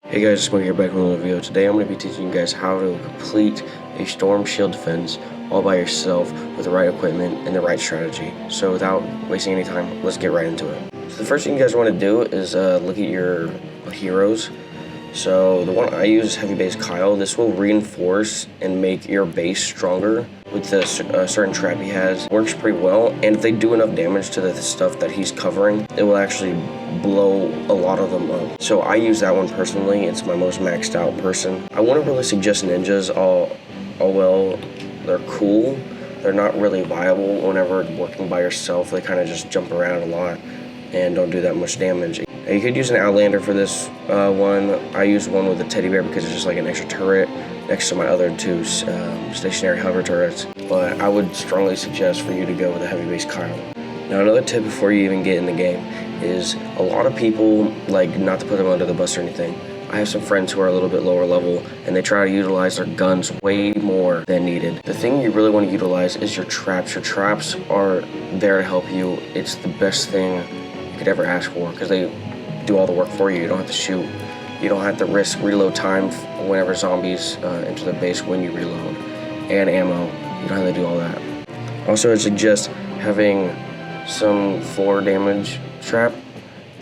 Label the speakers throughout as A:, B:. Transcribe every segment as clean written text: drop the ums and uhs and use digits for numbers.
A: Hey guys, it's Mike here back with another video. Today I'm going to be teaching you guys how to complete a storm shield defense all by yourself with the right equipment and the right strategy. So without wasting any time, let's get right into it. So the first thing you guys want to do is look at your heroes. So the one I use is Heavy Base Kyle. This will reinforce and make your base stronger with the certain trap he has. Works pretty well, and if they do enough damage to the stuff that he's covering, it will actually blow a lot of them up. So I use that one personally. It's my most maxed out person. I wouldn't really suggest ninjas. Well, they're cool. They're not really viable whenever working by yourself. They kind of just jump around a lot and don't do that much damage. You could use an Outlander for this one. I use one with a teddy bear because it's just like an extra turret next to my other two stationary hover turrets. But I would strongly suggest for you to go with a Heavy Base Kyle. Now another tip before you even get in the game is a lot of people like not to put them under the bus or anything. I have some friends who are a little bit lower level and they try to utilize their guns way more than needed. The thing you really want to utilize is your traps. Your traps are there to help you. It's the best thing you could ever ask for because they do all the work for you. You don't have to shoot. You don't have to risk reload time whenever zombies enter the base when you reload, and ammo. You don't have to do all that. Also, I suggest having some floor damage trap.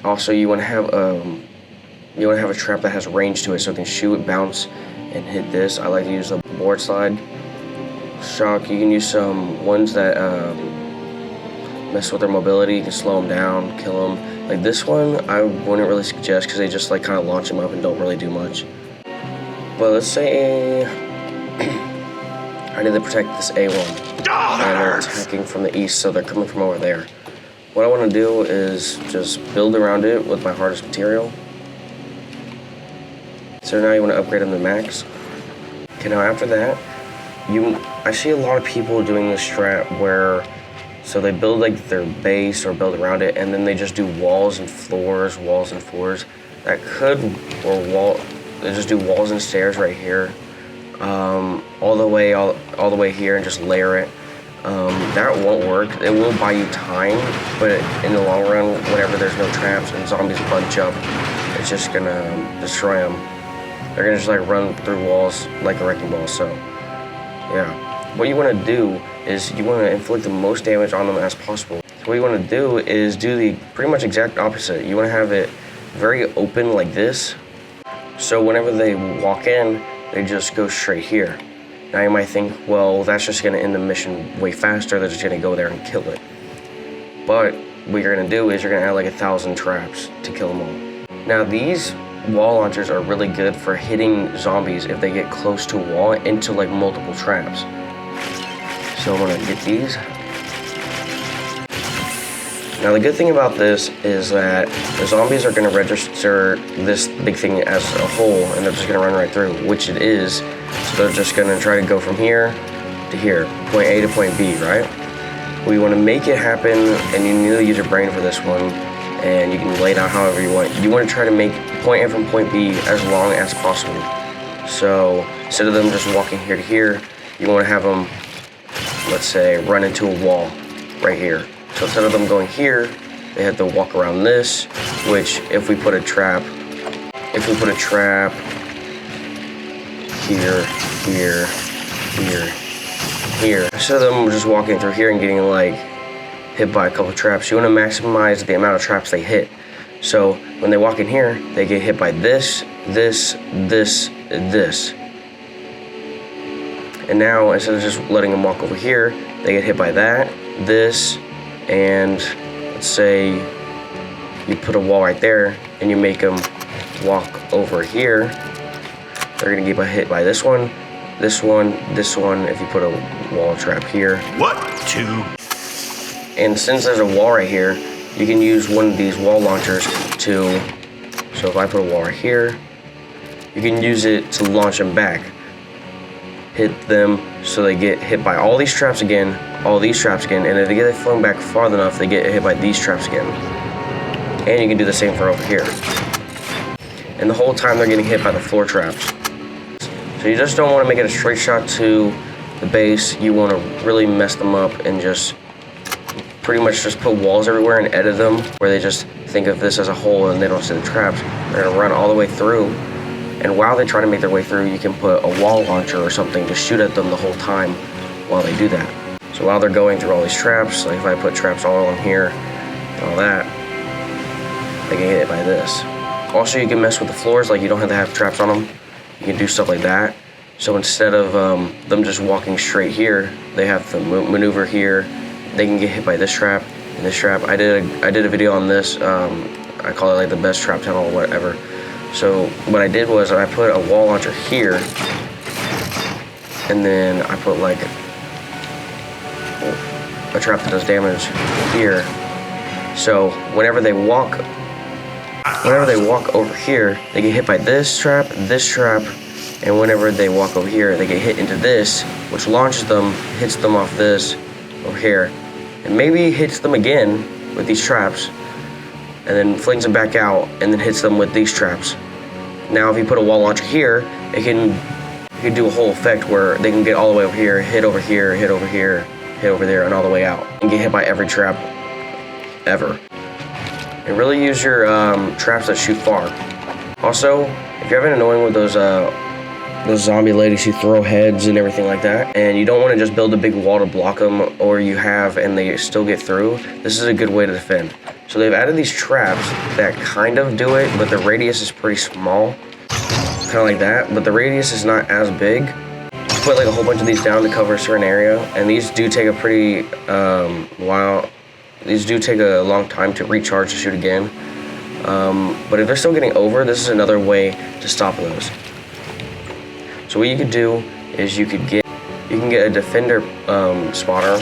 A: Also, you want to have a trap that has range to it, so it can shoot, bounce, and hit this. I like to use the board slide. Shock. You can use some ones that mess with their mobility. You can slow them down, kill them. Like this one, I wouldn't really suggest because they just like kind of launch them up and don't really do much. But let's say I need to protect this A1, and they're attacking from the east, so they're coming from over there. What I want to do is just build around it with my hardest material. So now you want to upgrade them to max. Okay, now after that, I see a lot of people doing this strat where so they build like their base or build around it, and then they just do walls and floors. That could, they just do walls and stairs right here, all the way here, and just layer it. That won't work. It will buy you time, but in the long run, whenever there's no traps and zombies bunch up, it's just gonna destroy them. They're gonna just like run through walls like a wrecking ball. So, yeah. What you want to do is you want to inflict the most damage on them as possible. So what you want to do is do the pretty much exact opposite. You want to have it very open like this. So whenever they walk in, they just go straight here. Now you might think, well, that's just going to end the mission way faster. They're just going to go there and kill it. But what you're going to do is you're going to add like 1,000 traps to kill them all. Now these wall launchers are really good for hitting zombies if they get close to a wall into like multiple traps. So I'm gonna get these. Now the good thing about this is that the zombies are gonna register this big thing as a hole, and they're just gonna run right through, which it is. So they're just gonna try to go from here to here, point A to point B, right? Well, you wanna make it happen, and you need to use your brain for this one, and you can lay it out however you want. You wanna try to make point A from point B as long as possible. So instead of them just walking here to here, you wanna have them, let's say, run into a wall right here. So instead of them going here, they have to walk around this, which if we put a trap here, instead of them just walking through here and getting like hit by a couple traps, you want to maximize the amount of traps they hit. So when they walk in here, they get hit by this, and this. And now, instead of just letting them walk over here, they get hit by that, this, and let's say you put a wall right there and you make them walk over here. They're gonna get hit by this one, this one, this one, if you put a wall trap here. And since there's a wall right here, you can use one of these wall launchers to, so if I put a wall right here, you can use it to launch them back. Hit them so they get hit by all these traps again, and if they get flung back far enough, they get hit by these traps again. And you can do the same for over here. And the whole time they're getting hit by the floor traps. So you just don't want to make it a straight shot to the base. You want to really mess them up and just pretty much just put walls everywhere and edit them where they just think of this as a hole and they don't see the traps. They're gonna run all the way through And while they try to make their way through, you can put a wall launcher or something to shoot at them the whole time while they do that. So while they're going through all these traps, like if I put traps all along here and all that, they get hit by this. Also, you can mess with the floors, like you don't have to have traps on them. You can do stuff like that. So instead of them just walking straight here, they have to maneuver here. They can get hit by this trap and this trap. I did a video on this. I call it like the best trap tunnel or whatever. So what I did was I put a wall launcher here, and then I put like a trap that does damage here. So whenever they walk over here, they get hit by this trap, and whenever they walk over here, they get hit into this, which launches them, hits them off this over here, and maybe hits them again with these traps, and then flings them back out, and then hits them with these traps. Now, if you put a wall launcher here, it can do a whole effect where they can get all the way over here, hit over here, hit over here, hit over there, and all the way out, and get hit by every trap ever. And really use your traps that shoot far. Also, if you're having annoying with those zombie ladies who throw heads and everything like that, and you don't want to just build a big wall to block them, or you have and they still get through, this is a good way to defend. So they've added these traps that kind of do it, but the radius is pretty small, kind of like that, but the radius is not as big. You put like a whole bunch of these down to cover a certain area, and these do take a pretty these do take a long time to recharge to shoot again. But if they're still getting over, this is another way to stop those. So what you could do is you can get a defender spotter.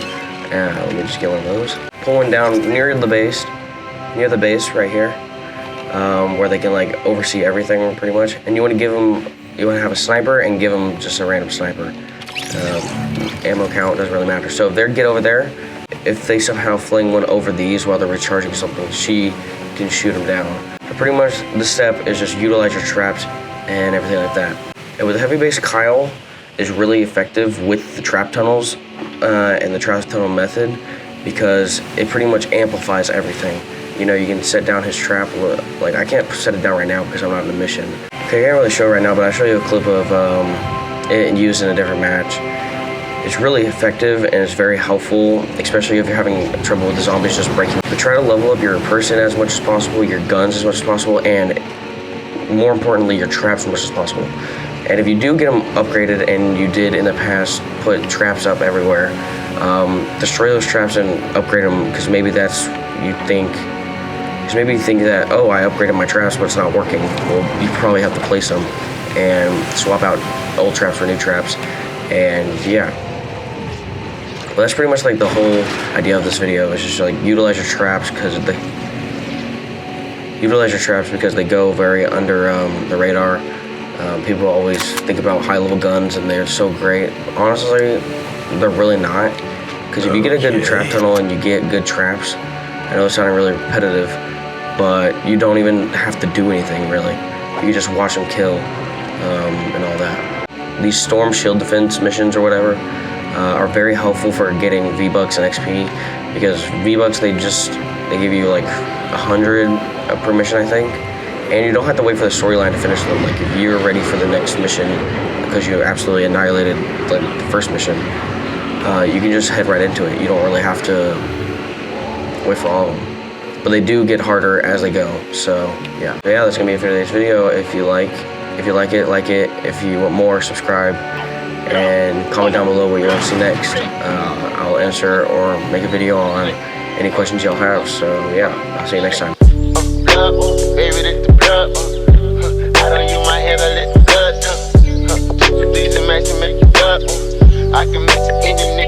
A: Let me just get one of those. Pull one down near the base right here, where they can like oversee everything pretty much. And you want to have a sniper and give them just a random sniper. Ammo count doesn't really matter. So if they get over there, if they somehow fling one over these while they're recharging something, she can shoot them down. So pretty much the step is just utilize your traps and everything like that. And with the heavy base, Kyle is really effective with the trap tunnels and the trap tunnel method, because it pretty much amplifies everything. You know, you can set down his trap. Like, I can't set it down right now because I'm not in the mission. Okay, I can't really show it right now, but I'll show you a clip of it used in a different match. It's really effective and it's very helpful, especially if you're having trouble with the zombies just breaking. But try to level up your person as much as possible, your guns as much as possible, and more importantly, your traps as much as possible. And if you do get them upgraded, and you did in the past put traps up everywhere, destroy those traps and upgrade them, because maybe you think that, oh, I upgraded my traps, but it's not working. Well, you probably have to place them and swap out old traps for new traps, and yeah. Well, that's pretty much like the whole idea of this video. Is just like utilize your traps because they go very under the radar. People always think about high-level guns and they're so great. Honestly, they're really not. Because if you get a good trap tunnel and you get good traps, I know it's sounding really repetitive, but you don't even have to do anything really. You just watch them kill and all that. These storm shield defense missions or whatever are very helpful for getting V-Bucks and XP, because V-Bucks, they give you like 100 per mission, I think, and you don't have to wait for the storyline to finish them. Like, if you're ready for the next mission because you absolutely annihilated like the first mission, you can just head right into it. You don't really have to wait for all of them, but they do get harder as they go. So yeah, that's gonna be it for today's video. If you like it, like it. If you want more, subscribe. And comment down below what you want to see next. I'll answer or make a video on any questions y'all have. So yeah, I'll see you next time. I can mix it